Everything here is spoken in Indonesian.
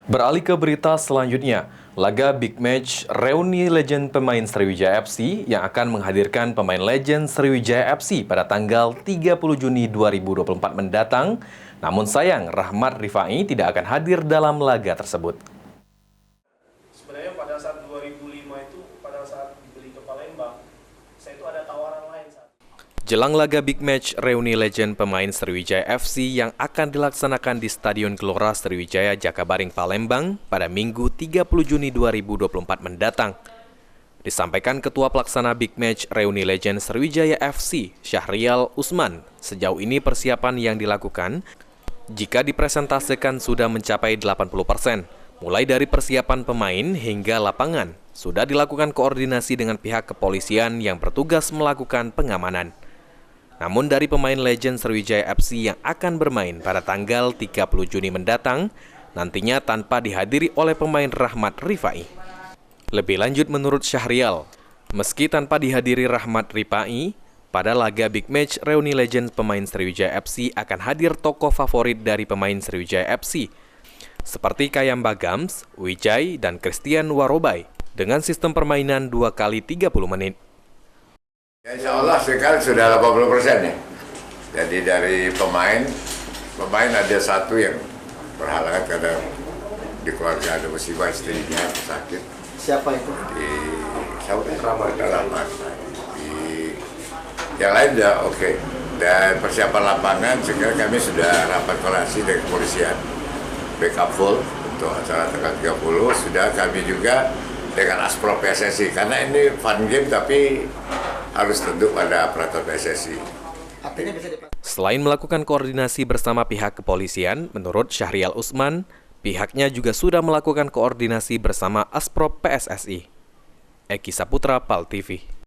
Beralih ke berita selanjutnya, laga Big Match reuni legend pemain Sriwijaya FC yang akan menghadirkan pemain legend Sriwijaya FC pada tanggal 30 Juni 2024 mendatang. Namun sayang, Rahmat Rifai tidak akan hadir dalam laga tersebut. Sebenarnya pada saat 2005 itu, pada saat dibeli ke Palembang, saya itu ada tawaran lain saat. Jelang laga Big Match reuni legend pemain Sriwijaya FC yang akan dilaksanakan di Stadion Gelora Sriwijaya Jakabaring Palembang pada Minggu 30 Juni 2024 mendatang. Disampaikan Ketua Pelaksana Big Match reuni legend Sriwijaya FC, Syahrial Usman, sejauh ini persiapan yang dilakukan jika dipresentasikan sudah mencapai 80%. Mulai dari persiapan pemain hingga lapangan, sudah dilakukan koordinasi dengan pihak kepolisian yang bertugas melakukan pengamanan. Namun dari pemain legend Sriwijaya FC yang akan bermain pada tanggal 30 Juni mendatang, nantinya tanpa dihadiri oleh pemain Rahmat Rifai. Lebih lanjut menurut Syahrial, meski tanpa dihadiri Rahmat Rifai, pada laga Big Match reuni legend pemain Sriwijaya FC akan hadir tokoh favorit dari pemain Sriwijaya FC, seperti Kayam Bagams, Wijay, dan Christian Warobai, dengan sistem permainan 2 kali 30 menit. Ya, insya Allah sekarang sudah 80% ya. Jadi dari pemain ada satu yang berhalangan karena di keluarga ada musibah, istrinya sakit. Siapa itu? Di Rahmat. Yang lain sudah oke. Dan persiapan lapangan sekarang kami sudah rapat koordinasi dengan kepolisian, backup full untuk acara tanggal 30. Sudah kami juga dengan Asprop PSSI karena ini fun game tapi harus tunduk pada peraturan PSSI. Selain melakukan koordinasi bersama pihak kepolisian, menurut Syahrial Usman, pihaknya juga sudah melakukan koordinasi bersama Asprop PSSI. Eki Saputra, PAL TV.